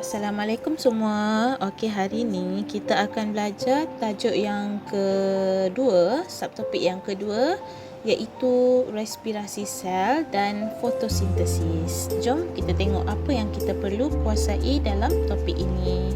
Assalamualaikum semua. Okey, hari ni kita akan belajar tajuk yang kedua, subtopik yang kedua, iaitu respirasi sel dan fotosintesis. Jom kita tengok apa yang kita perlu kuasai dalam topik ini.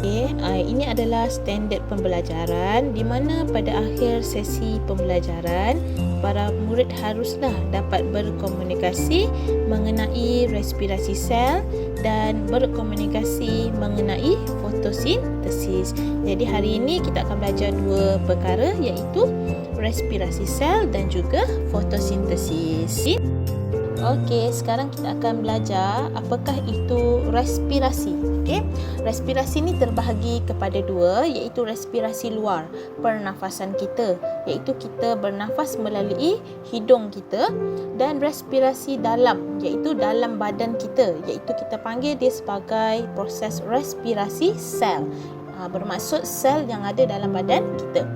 Okey, ini adalah standard pembelajaran di mana pada akhir sesi pembelajaran para murid haruslah dapat berkomunikasi mengenai respirasi sel dan berkomunikasi mengenai fotosintesis. Jadi hari ini kita akan belajar dua perkara, iaitu respirasi sel dan juga fotosintesis. Okey, sekarang kita akan belajar apakah itu respirasi. Okey, respirasi ni terbahagi kepada dua, iaitu respirasi luar, pernafasan kita, iaitu kita bernafas melalui hidung kita, dan respirasi dalam, iaitu dalam badan kita, iaitu kita panggil dia sebagai proses respirasi sel. Bermaksud sel yang ada dalam badan kita.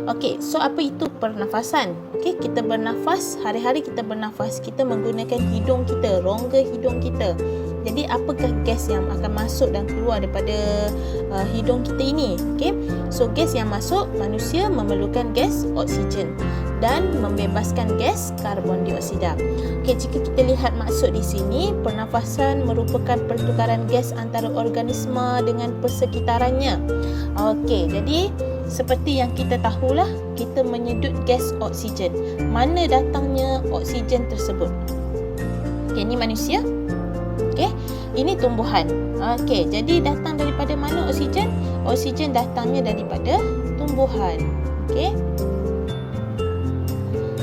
Okey, so apa itu pernafasan? Okey, kita bernafas, hari-hari kita bernafas, kita menggunakan hidung kita, rongga hidung kita. Jadi apakah gas yang akan masuk dan keluar daripada hidung kita ini? Okey, so gas yang masuk, manusia memerlukan gas oksigen dan membebaskan gas karbon dioksida. Okey, jika kita lihat maksud di sini, pernafasan merupakan pertukaran gas antara organisma dengan persekitarannya. Okey, jadi seperti yang kita tahulah, kita menyedut gas oksigen. Mana datangnya oksigen tersebut? Okey, ini manusia. Okey, ini tumbuhan. Okey, jadi datang daripada mana oksigen? Oksigen datangnya daripada tumbuhan. Okey.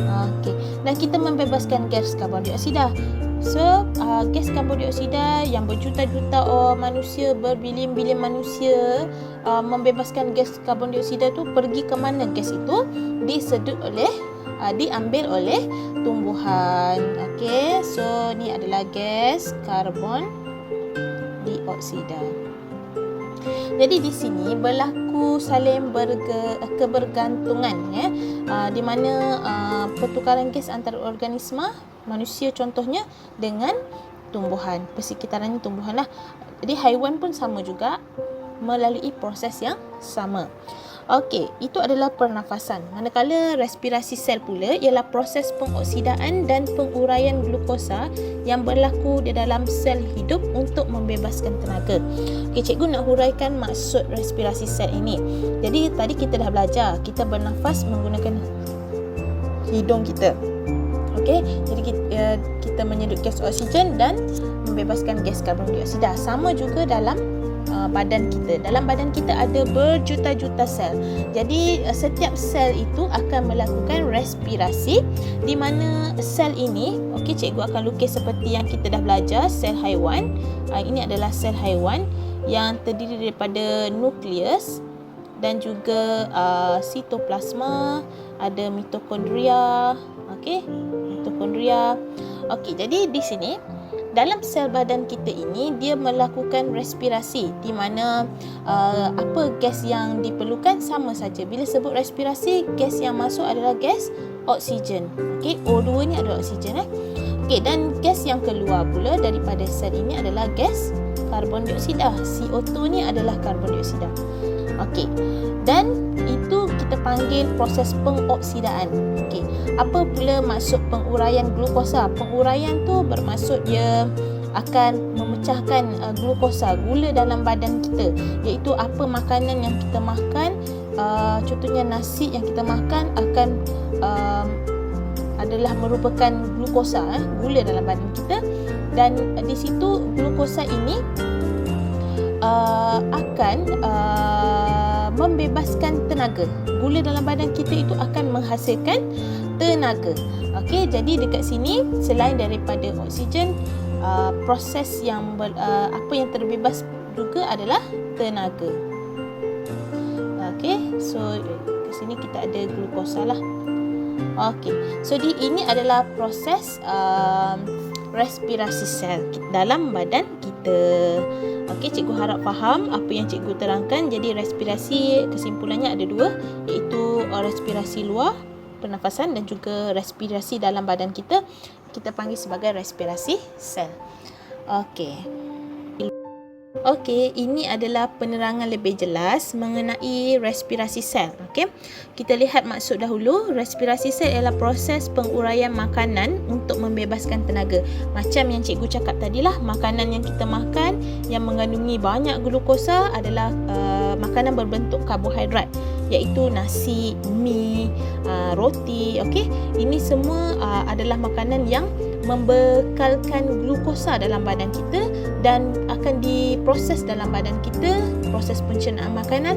Okey, dan kita membebaskan gas karbon dioksida. So, gas karbon dioksida yang berjuta-juta manusia, berbilion-bilion manusia membebaskan gas karbon dioksida tu pergi ke mana? Gas itu disedut oleh diambil oleh tumbuhan. Okey, so ni adalah gas karbon dioksida. Jadi di sini berlaku saling kebergantungan, di mana pertukaran gas antara organisma, manusia contohnya, dengan tumbuhan, persekitarannya tumbuhan lah. Jadi haiwan pun sama juga, melalui proses yang sama. Okey, itu adalah pernafasan. Manakala respirasi sel pula ialah proses pengoksidaan dan penguraian glukosa yang berlaku di dalam sel hidup untuk membebaskan tenaga. Okey, cikgu nak huraikan maksud respirasi sel ini. Jadi tadi kita dah belajar, kita bernafas menggunakan hidung kita. Okey, jadi kita menyedut gas oksigen dan membebaskan gas karbon dioksida. Sama juga dalam badan kita. Dalam badan kita ada berjuta-juta sel. Jadi setiap sel itu akan melakukan respirasi, di mana sel ini, okey, cikgu akan lukis seperti yang kita dah belajar, sel haiwan. Ini adalah sel haiwan yang terdiri daripada nukleus dan juga sitoplasma, ada mitokondria. Okey, mitokondria. Okey, jadi di sini dalam sel badan kita ini, dia melakukan respirasi, di mana apa gas yang diperlukan sama saja. Bila sebut respirasi, gas yang masuk adalah gas oksigen. Okey, O2 ni adalah oksigen. Okey, dan gas yang keluar pula daripada sel ini adalah gas karbon dioksida. CO2 ni adalah karbon dioksida. Okey, dan itu kita panggil proses pengoksidaan. Okey, apa pula maksud penguraian glukosa? Penguraian tu bermaksud dia akan memecahkan glukosa, gula dalam badan kita, iaitu apa makanan yang kita makan, contohnya nasi yang kita makan akan adalah merupakan glukosa, gula dalam badan kita, dan di situ glukosa ini akan membebaskan tenaga. Gula dalam badan kita itu akan menghasilkan tenaga. Okey, jadi dekat sini selain daripada oksigen, proses yang apa yang terbebas juga adalah tenaga. Okey, so ke sini kita ada glukosa lah. Okey, so ini adalah proses respirasi sel dalam badan kita. Okey, cikgu harap faham apa yang cikgu terangkan. Jadi respirasi kesimpulannya ada dua, iaitu respirasi luar, pernafasan, dan juga respirasi dalam badan kita. Kita panggil sebagai respirasi sel. Okey. Okey, ini adalah penerangan lebih jelas mengenai respirasi sel. Okey. Kita lihat maksud dahulu. Respirasi sel ialah proses penguraian makanan untuk membebaskan tenaga. Macam yang cikgu cakap tadilah, makanan yang kita makan yang mengandungi banyak glukosa adalah makanan berbentuk karbohidrat, iaitu nasi, mi, roti. Okey. Ini semua adalah makanan yang membekalkan glukosa dalam badan kita dan akan diproses dalam badan kita, proses pencernaan makanan,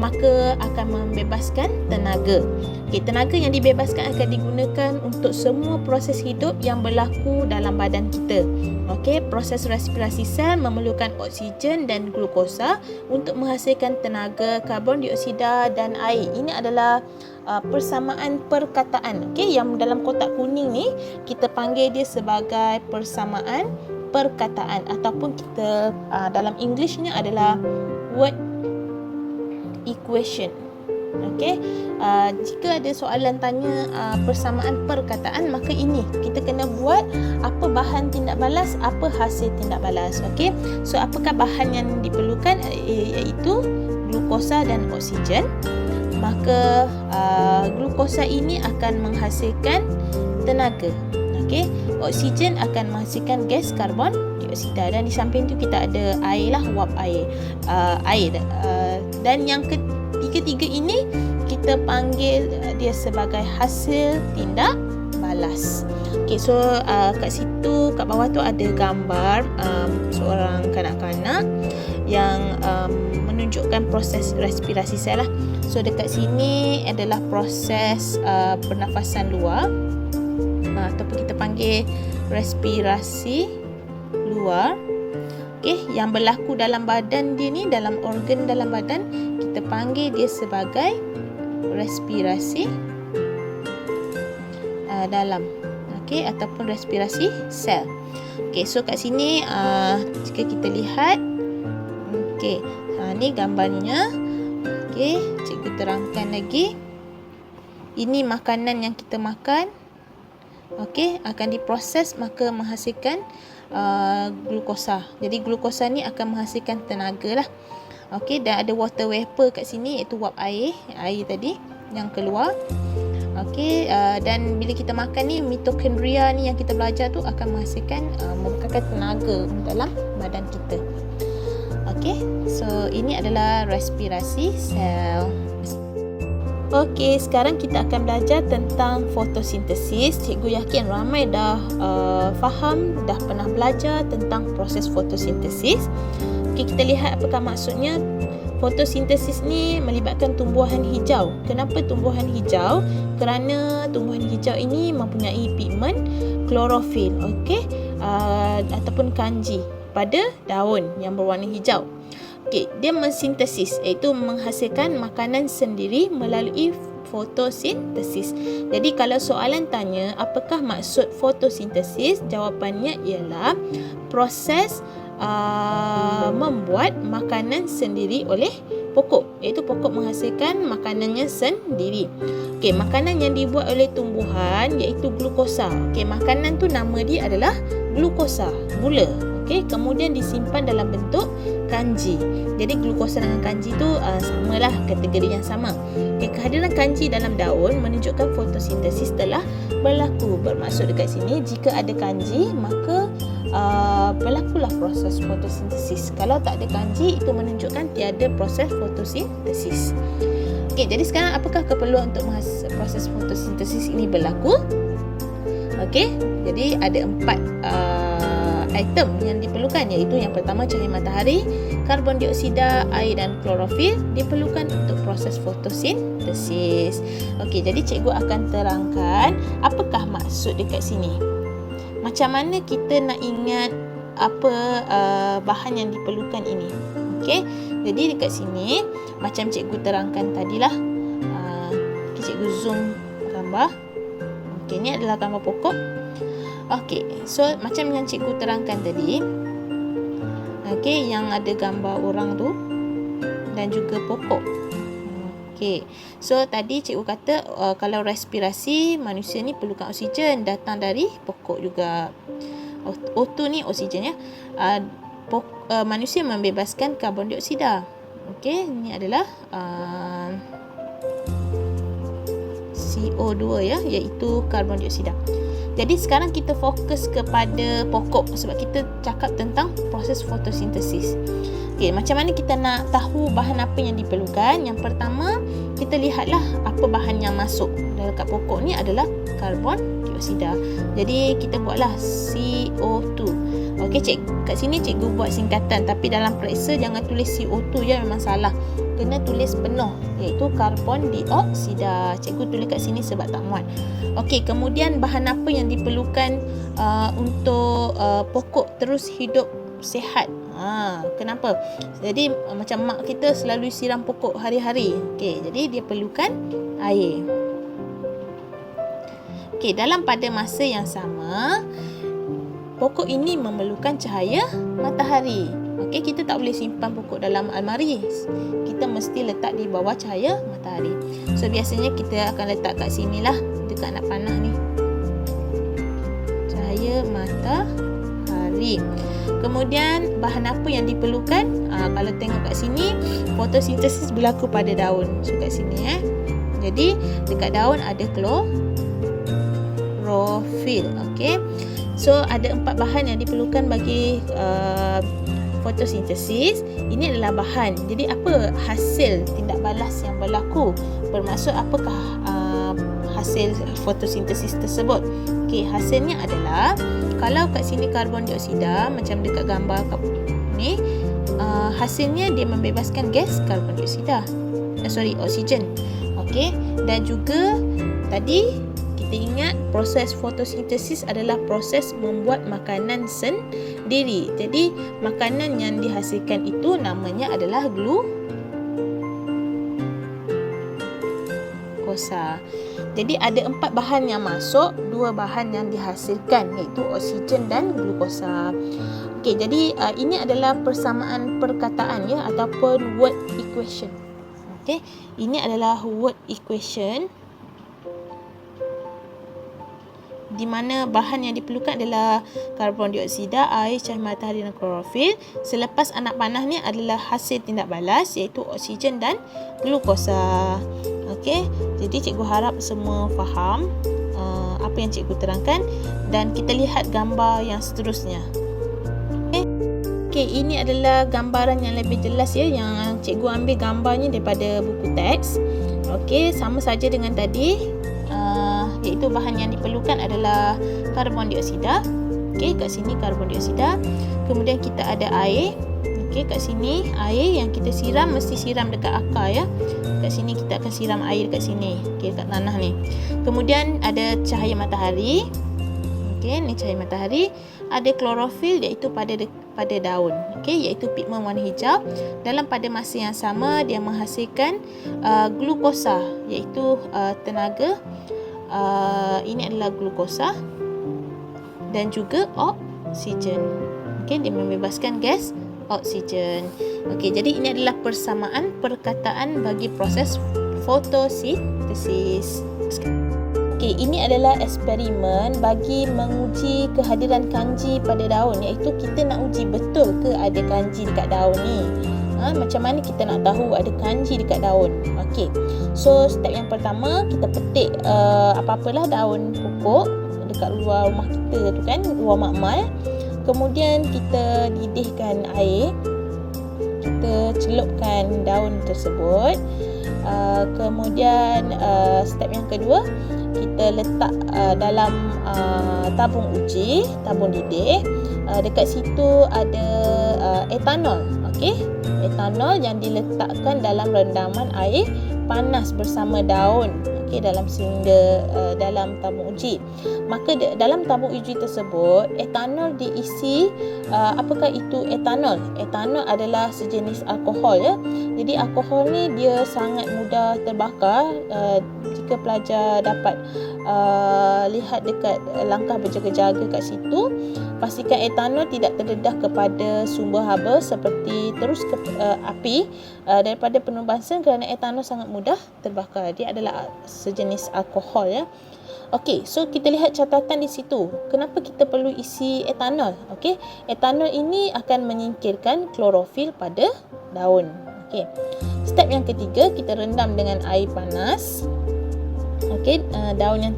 maka akan membebaskan tenaga. Okay, tenaga yang dibebaskan akan digunakan untuk semua proses hidup yang berlaku dalam badan kita. Okay, proses respirasi sel memerlukan oksigen dan glukosa untuk menghasilkan tenaga, karbon dioksida dan air. Ini adalah persamaan perkataan. Okey, yang dalam kotak kuning ni kita panggil dia sebagai persamaan perkataan ataupun kita dalam Englishnya adalah word equation. Okey, jika ada soalan tanya persamaan perkataan, maka ini kita kena buat apa bahan tindak balas, apa hasil tindak balas. Okey, so apakah bahan yang diperlukan, iaitu glukosa dan oksigen. Maka glukosa ini akan menghasilkan tenaga. Okey, oksigen akan menghasilkan gas karbon dioksida dan di samping tu kita ada air lah, wap air. Dan yang ketiga ini kita panggil dia sebagai hasil tindak balas. Okey, so kat situ kat bawah tu ada gambar seorang kanak-kanak yang menunjukkan proses respirasi sel lah. So dekat sini adalah proses pernafasan luar ataupun kita panggil respirasi luar. Okey, yang berlaku dalam badan dia ni, dalam organ dalam badan, kita panggil dia sebagai respirasi dalam. Okey, ataupun respirasi sel. Okey, so kat sini jika kita lihat, okey, ni gambarnya. Okey, cikgu terangkan lagi. Ini makanan yang kita makan. Okey, akan diproses maka menghasilkan glukosa. Jadi glukosa ni akan menghasilkan tenaga lah. Okey, dan ada water vapor kat sini, iaitu wap air tadi yang keluar. Okey, dan bila kita makan ni, mitokondria ni yang kita belajar tu akan menghasilkan membekalkan tenaga dalam badan kita. Okey, so ini adalah respirasi sel. Okey, sekarang kita akan belajar tentang fotosintesis. Cikgu yakin ramai dah faham, dah pernah belajar tentang proses fotosintesis. Okey, kita lihat apakah maksudnya. Fotosintesis ni melibatkan tumbuhan hijau. Kenapa tumbuhan hijau? Kerana tumbuhan hijau ini mempunyai pigmen klorofil, okey, ataupun kanji pada daun yang berwarna hijau. Okey, dia mensintesis, iaitu menghasilkan makanan sendiri melalui fotosintesis. Jadi kalau soalan tanya apakah maksud fotosintesis, jawapannya ialah proses membuat makanan sendiri oleh pokok, iaitu pokok menghasilkan makanannya sendiri. Okey, makanan yang dibuat oleh tumbuhan iaitu glukosa. Okey, makanan tu nama dia adalah glukosa, gula. Okey, kemudian disimpan dalam bentuk kanji. Jadi glukosa dengan kanji tu samalah, kategori yang sama. Okey, kehadiran kanji dalam daun menunjukkan fotosintesis telah berlaku. Bermaksud dekat sini jika ada kanji maka berlakulah proses fotosintesis. Kalau tak ada kanji, itu menunjukkan tiada proses fotosintesis. Okey, jadi sekarang apakah keperluan untuk proses fotosintesis ini berlaku? Okey, jadi ada 4 item yang diperlukan, iaitu yang pertama cahaya matahari, karbon dioksida, air dan klorofil diperlukan untuk proses fotosintesis. Okey, jadi cikgu akan terangkan apakah maksud dekat sini. Macam mana kita nak ingat apa bahan yang diperlukan ini. Okey, jadi dekat sini macam cikgu terangkan tadilah. Cikgu zoom gambar. Okey, ni adalah gambar pokok. Okey, so macam yang cikgu terangkan tadi. Okey, yang ada gambar orang tu dan juga pokok. Okey, so tadi cikgu kata kalau respirasi manusia ni perlukan oksigen, datang dari pokok juga. O2 ni oksigen ya. manusia membebaskan karbon dioksida. Okey, ini adalah CO2 ya, iaitu karbon dioksida. Jadi sekarang kita fokus kepada pokok sebab kita cakap tentang proses fotosintesis. Okey, macam mana kita nak tahu bahan apa yang diperlukan? Yang pertama, kita lihatlah apa bahan yang masuk dekat pokok ni adalah karbon dioksida. Jadi kita buatlah CO2. Okey, kat sini cikgu buat singkatan, tapi dalam periksa jangan tulis CO2 je, memang salah. Kena tulis penuh, iaitu karbon dioksida. Cikgu tulis kat sini sebab tak muat. Okey, kemudian bahan apa yang diperlukan untuk pokok terus hidup sihat? Kenapa? Jadi macam mak kita selalu siram pokok hari-hari. Okey, jadi dia perlukan air. Okey, dalam pada masa yang sama, pokok ini memerlukan cahaya matahari. Okey, kita tak boleh simpan pokok dalam almari. Kita mesti letak di bawah cahaya matahari. So biasanya kita akan letak kat sinilah, dekat anak panah ni. Cahaya matahari. Kemudian bahan apa yang diperlukan? Kalau tengok kat sini, fotosintesis berlaku pada daun. So kat sini Jadi dekat daun ada klorofil. Okey. So ada 4 bahan yang diperlukan bagi fotosintesis. Ini adalah bahan. Jadi apa hasil tindak balas yang berlaku? Bermaksud apakah hasil fotosintesis tersebut? Okey, hasilnya adalah kalau kat sini karbon dioksida macam dekat gambar ni, hasilnya dia membebaskan gas karbon dioksida. Oksigen. Okey, dan juga tadi kita ingat proses fotosintesis adalah proses membuat makanan sendiri. Jadi makanan yang dihasilkan itu namanya adalah glukosa. Jadi ada 4 bahan yang masuk, 2 bahan yang dihasilkan, iaitu oksigen dan glukosa. Okey, jadi ini adalah persamaan perkataan ya, ataupun word equation. Okey, ini adalah word equation di mana bahan yang diperlukan adalah karbon dioksida, air, cahaya matahari dan klorofil. Selepas anak panah ni adalah hasil tindak balas, iaitu oksigen dan glukosa. Okey, jadi cikgu harap semua faham apa yang cikgu terangkan, dan kita lihat gambar yang seterusnya. Okey, ini adalah gambaran yang lebih jelas ya, yang cikgu ambil gambarnya daripada buku teks. Okey, sama saja dengan tadi, iaitu bahan yang diperlukan adalah karbon dioksida. Okey, kat sini karbon dioksida. Kemudian kita ada air. Okey, kat sini air yang kita siram mesti siram dekat akar ya. Kat sini kita akan siram air kat sini. Okey, kat tanah ni. Kemudian ada cahaya matahari. Okey, ni cahaya matahari. Ada klorofil, iaitu pada daun. Okey, iaitu pigmen warna hijau. Dalam pada masa yang sama dia menghasilkan glukosa, iaitu tenaga. Ini adalah glukosa dan juga oksigen. Okey, dia membebaskan gas oksigen. Okey, jadi ini adalah persamaan perkataan bagi proses fotosintesis. Okey, ini adalah eksperimen bagi menguji kehadiran kanji pada daun, iaitu kita nak uji betul ke ada kanji dekat daun ni. Macam mana kita nak tahu ada kanji dekat daun? Okey, so step yang pertama, kita petik apa-apalah daun pokok dekat luar rumah kita tu kan, luar makmal. Kemudian kita didihkan air, kita celupkan daun tersebut. Kemudian step yang kedua, kita letak dalam tabung uji, tabung didih. Dekat situ ada etanol. Okey, etanol yang diletakkan dalam rendaman air panas bersama daun. Okey, dalam silinder dalam tabung uji. Maka dalam tabung uji tersebut etanol diisi. Apakah itu etanol? Etanol adalah sejenis alkohol ya. Jadi alkohol ni dia sangat mudah terbakar. Jika pelajar dapat lihat dekat langkah berjaga-jaga kat situ, pastikan etanol tidak terdedah kepada sumber haba seperti terus ke api daripada penubasan, kerana etanol sangat mudah terbakar. Dia adalah sejenis alkohol ya. Okey, so kita lihat catatan di situ. Kenapa kita perlu isi etanol? Okey, etanol ini akan menyingkirkan klorofil pada daun. Okey. Step yang ketiga, kita rendam dengan air panas. Okey, daun yang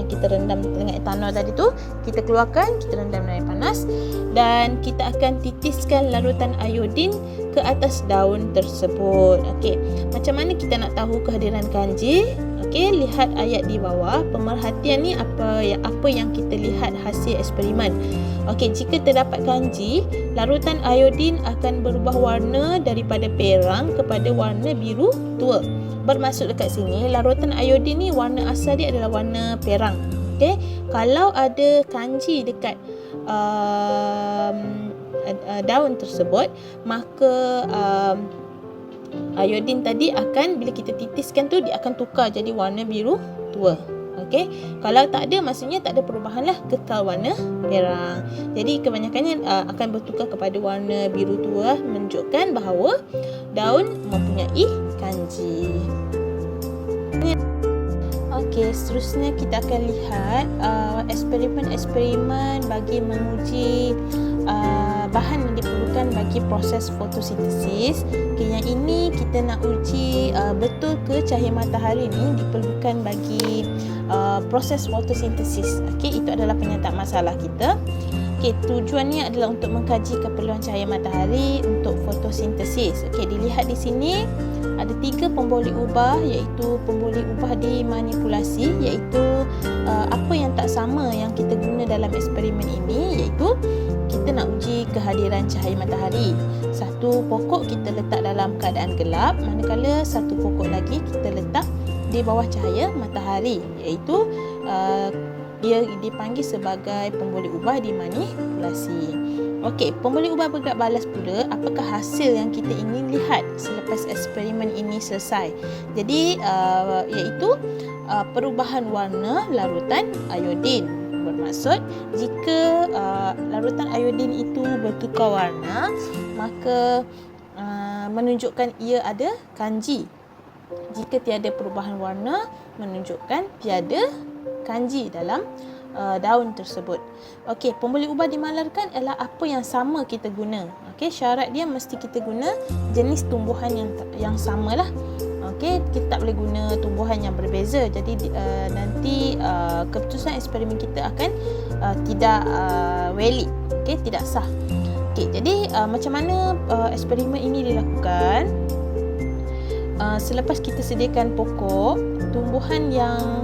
kita rendam dengan etanol tadi tu, kita keluarkan, kita rendam dengan air panas dan kita akan titiskan larutan iodin ke atas daun tersebut. Okey, macam mana kita nak tahu kehadiran kanji? Okey, lihat ayat di bawah. Pemerhatian ni apa yang kita lihat hasil eksperimen. Okey, jika terdapat kanji, larutan iodin akan berubah warna daripada perang kepada warna biru tua. Bermaksud dekat sini, larutan iodin ni warna asal dia adalah warna perang. Okey, kalau ada kanji dekat daun tersebut, maka iodin tadi akan, bila kita titiskan tu, dia akan tukar jadi warna biru tua. Okey, kalau tak ada, maksudnya tak ada perubahan lah, kekal warna perang. Jadi kebanyakannya akan bertukar kepada warna biru tua, menunjukkan bahawa daun mempunyai kanji. Okey, seterusnya kita akan lihat eksperimen-eksperimen bagi menguji bahan yang diperlukan bagi proses fotosintesis. Okay, yang ini kita nak uji betul ke cahaya matahari ni diperlukan bagi proses fotosintesis. Okay, itu adalah penyataan masalah kita. Okay, tujuannya adalah untuk mengkaji keperluan cahaya matahari untuk fotosintesis. Okay, dilihat di sini ada 3 pemboleh ubah, iaitu pemboleh ubah dimanipulasi, iaitu apa yang tak sama yang kita guna dalam eksperimen ini, iaitu kita nak uji kehadiran cahaya matahari. Satu pokok kita letak dalam keadaan gelap, manakala satu pokok lagi kita letak di bawah cahaya matahari, iaitu dia dipanggil sebagai pemboleh ubah dimanipulasi. Okey, pemboleh ubah bergerak balas pula, apakah hasil yang kita ingin lihat selepas eksperimen ini selesai? Jadi iaitu perubahan warna larutan iodin. Bermaksud, jika larutan iodin itu bertukar warna, maka menunjukkan ia ada kanji. Jika tiada perubahan warna, menunjukkan tiada kanji dalam daun tersebut. Okey, pemboleh ubah dimalarkan adalah apa yang sama kita guna. Okey, syarat dia mesti kita guna jenis tumbuhan yang samalah. Okey, kita tak boleh guna tumbuhan yang berbeza. Jadi nanti keputusan eksperimen kita akan tidak valid. Okey, tidak sah. Okey, jadi macam mana eksperimen ini dilakukan? Selepas kita sediakan pokok,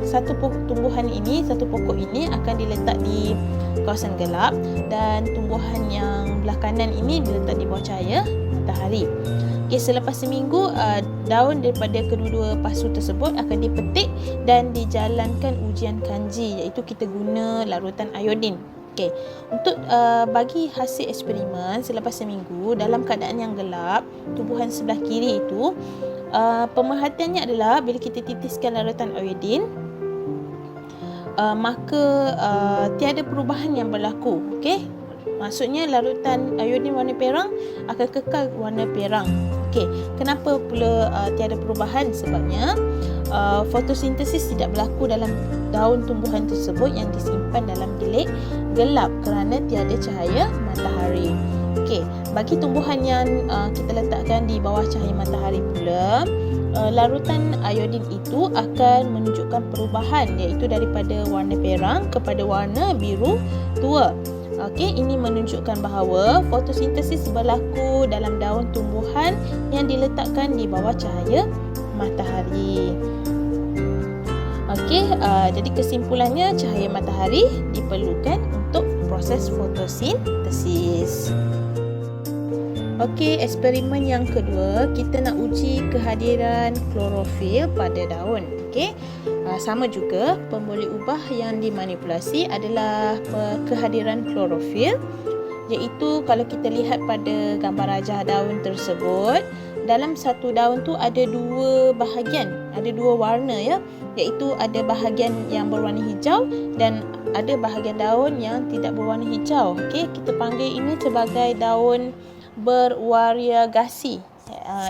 satu pokok ini akan diletak di kawasan gelap dan tumbuhan yang belah kanan ini diletak di bawah cahaya matahari. Okey, selepas seminggu daun daripada kedua-dua pasu tersebut akan dipetik dan dijalankan ujian kanji, iaitu kita guna larutan iodin. Okey, untuk bagi hasil eksperimen selepas seminggu dalam keadaan yang gelap, tumbuhan sebelah kiri itu pemerhatiannya adalah bila kita titiskan larutan iodin, maka tiada perubahan yang berlaku. Okey, maksudnya larutan iodin warna perang akan kekal warna perang. Okey, kenapa pula tiada perubahan? Sebabnya fotosintesis tidak berlaku dalam daun tumbuhan tersebut yang disimpan dalam bilik gelap kerana tiada cahaya matahari. Okey, bagi tumbuhan yang kita letakkan di bawah cahaya matahari pula, larutan iodin itu akan menunjukkan perubahan, iaitu daripada warna perang kepada warna biru tua. Okey, ini menunjukkan bahawa fotosintesis berlaku dalam daun tumbuhan yang diletakkan di bawah cahaya matahari. Okey, jadi kesimpulannya cahaya matahari diperlukan untuk proses fotosintesis. Okey, eksperimen yang kedua, kita nak uji kehadiran klorofil pada daun. Okey, sama juga pemboleh ubah yang dimanipulasi adalah kehadiran klorofil, iaitu kalau kita lihat pada gambar rajah daun tersebut, dalam satu daun tu ada dua bahagian, ada dua warna ya, iaitu ada bahagian yang berwarna hijau dan ada bahagian daun yang tidak berwarna hijau. Okey, kita panggil ini sebagai daun bervariegasi.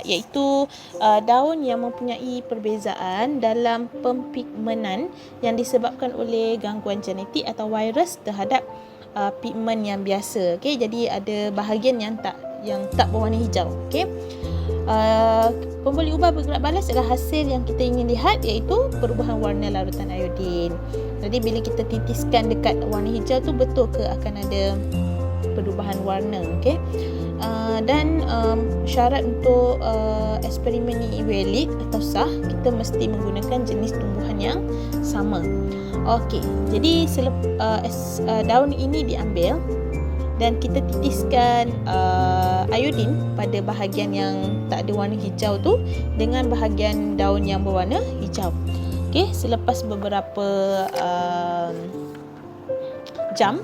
iaitu daun yang mempunyai perbezaan dalam pempigmenan yang disebabkan oleh gangguan genetik atau virus terhadap pigmen yang biasa. Okey, jadi ada bahagian yang tak berwarna hijau. Okey. Pembuli ubah bergerak balas adalah hasil yang kita ingin lihat, iaitu perubahan warna larutan iodin. Jadi bila kita titiskan dekat warna hijau tu, betul ke akan ada perubahan warna. Okey. Dan syarat untuk eksperimen ini valid atau sah, kita mesti menggunakan jenis tumbuhan yang sama. Okey, jadi daun ini diambil dan kita titiskan iodin pada bahagian yang tak ada warna hijau tu dengan bahagian daun yang berwarna hijau. Okey, selepas beberapa jam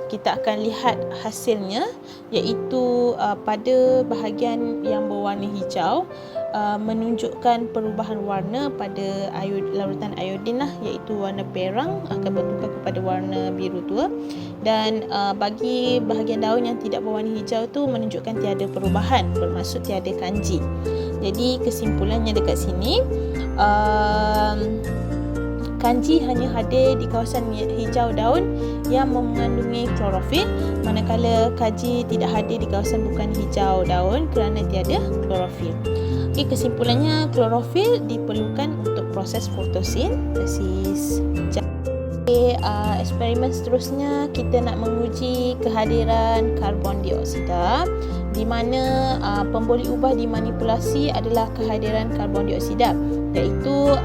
kita akan lihat hasilnya, iaitu pada bahagian yang berwarna hijau menunjukkan perubahan warna pada larutan iodin lah, iaitu warna perang akan bertukar kepada warna biru tua, dan bagi bahagian daun yang tidak berwarna hijau tu menunjukkan tiada perubahan, bermaksud tiada kanji. Jadi kesimpulannya dekat sini, kanji hanya hadir di kawasan hijau daun yang mengandungi klorofil, manakala kanji tidak hadir di kawasan bukan hijau daun kerana tiada klorofil. Okey, kesimpulannya klorofil diperlukan untuk proses fotosintesis. Okey, eksperimen seterusnya kita nak menguji kehadiran karbon dioksida, di mana pembuli ubah dimanipulasi adalah kehadiran karbon dioksida, iaitu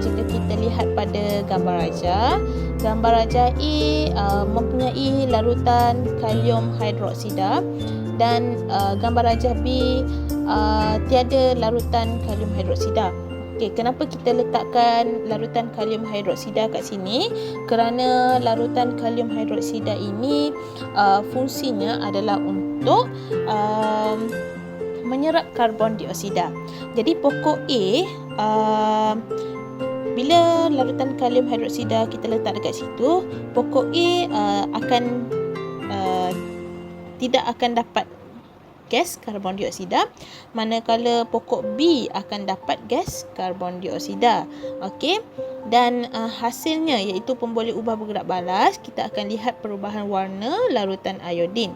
jika kita lihat pada gambar raja A mempunyai larutan kalium hidroksida, dan gambar raja B tiada larutan kalium hidroksida. Okey, kenapa kita letakkan larutan kalium hidroksida kat sini? Kerana larutan kalium hidroksida ini fungsinya adalah untuk menyerap karbon dioksida. Jadi pokok A, bila larutan kalium hidroksida kita letak dekat situ, pokok A tidak akan dapat gas karbon dioksida, manakala pokok B akan dapat gas karbon dioksida. Okey, dan hasilnya iaitu pembuli ubah bergerak balas, kita akan lihat perubahan warna larutan iodin.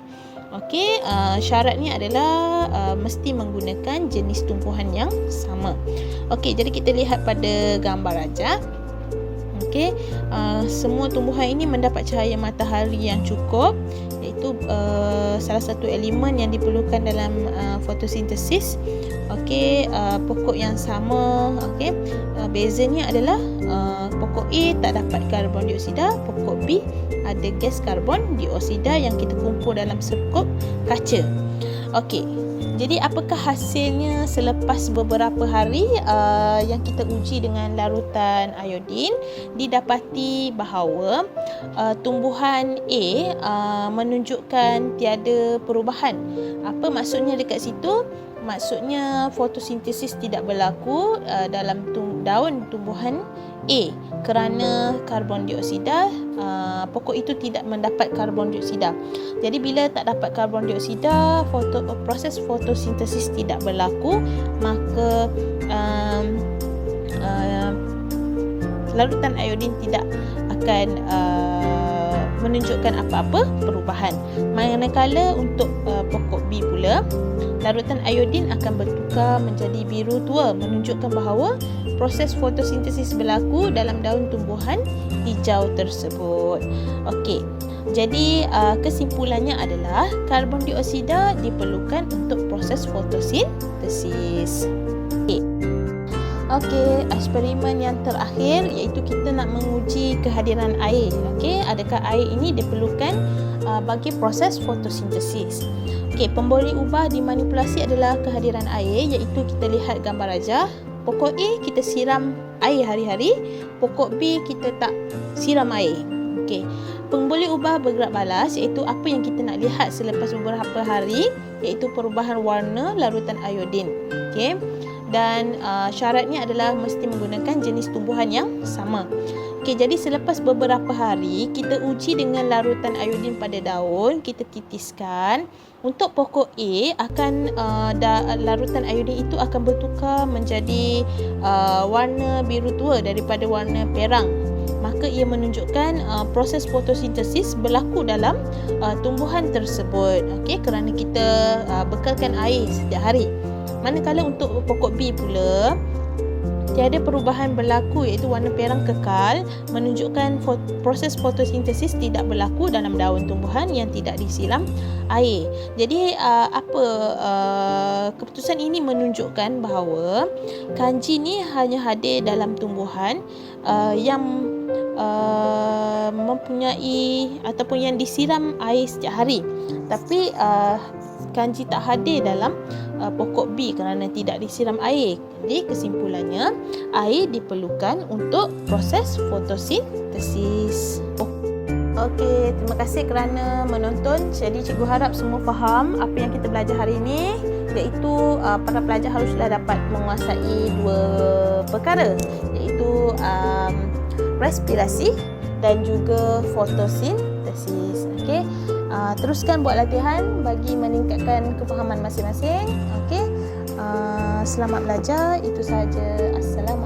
Okey, syaratnya adalah mesti menggunakan jenis tumbuhan yang sama. Okey, jadi kita lihat pada gambar raja. Okey, semua tumbuhan ini mendapat cahaya matahari yang cukup, iaitu salah satu elemen yang diperlukan dalam fotosintesis. Okey, pokok yang sama. Okey, bezanya adalah pokok A tak dapat karbon dioksida, pokok B ada gas karbon dioksida yang kita kumpul dalam sekop kaca. Okey, jadi apakah hasilnya selepas beberapa hari yang kita uji dengan larutan iodin? Didapati bahawa tumbuhan A menunjukkan tiada perubahan. Apa maksudnya dekat situ? Maksudnya fotosintesis tidak berlaku dalam daun tumbuhan A kerana karbon dioksida, pokok itu tidak mendapat karbon dioksida. Jadi bila tak dapat karbon dioksida, proses fotosintesis tidak berlaku, maka larutan iodin tidak akan menunjukkan apa-apa perubahan. Manakala untuk pokok B pula, larutan iodin akan bertukar menjadi biru tua, menunjukkan bahawa proses fotosintesis berlaku dalam daun tumbuhan hijau tersebut. Okey, jadi kesimpulannya adalah karbon dioksida diperlukan untuk proses fotosintesis. Okey, eksperimen yang terakhir iaitu kita nak menguji kehadiran air. Okey, adakah air ini diperlukan bagi proses fotosintesis? Okey, pembuli ubah dimanipulasi adalah kehadiran air, iaitu kita lihat gambar raja. Pokok A kita siram air hari-hari, pokok B kita tak siram air. Okey, pembuli ubah bergerak balas iaitu apa yang kita nak lihat selepas beberapa hari, iaitu perubahan warna larutan iodin. Okey, dan syaratnya adalah mesti menggunakan jenis tumbuhan yang sama. Okey, jadi selepas beberapa hari kita uji dengan larutan iodin pada daun, kita titiskan. Untuk pokok A akan larutan iodin itu akan bertukar menjadi warna biru tua daripada warna perang. Maka ia menunjukkan proses fotosintesis berlaku dalam tumbuhan tersebut. Okey, kerana kita bekalkan air setiap hari. Manakala untuk pokok B pula, tiada perubahan berlaku, iaitu warna perang kekal, menunjukkan proses fotosintesis tidak berlaku dalam daun tumbuhan yang tidak disiram air. Jadi keputusan ini menunjukkan bahawa kanji ni hanya hadir dalam tumbuhan yang mempunyai ataupun yang disiram air setiap hari. Tapi kanji tak hadir dalam pokok B kerana tidak disiram air. Jadi kesimpulannya, air diperlukan untuk proses fotosintesis. Okey, terima kasih kerana menonton. Jadi cikgu harap semua faham apa yang kita belajar hari ini, iaitu para pelajar haruslah dapat menguasai dua perkara, iaitu respirasi dan juga fotosintesis. Okey. Teruskan buat latihan bagi meningkatkan kefahaman masing-masing. Okey. Selamat belajar. Itu sahaja. Assalamualaikum.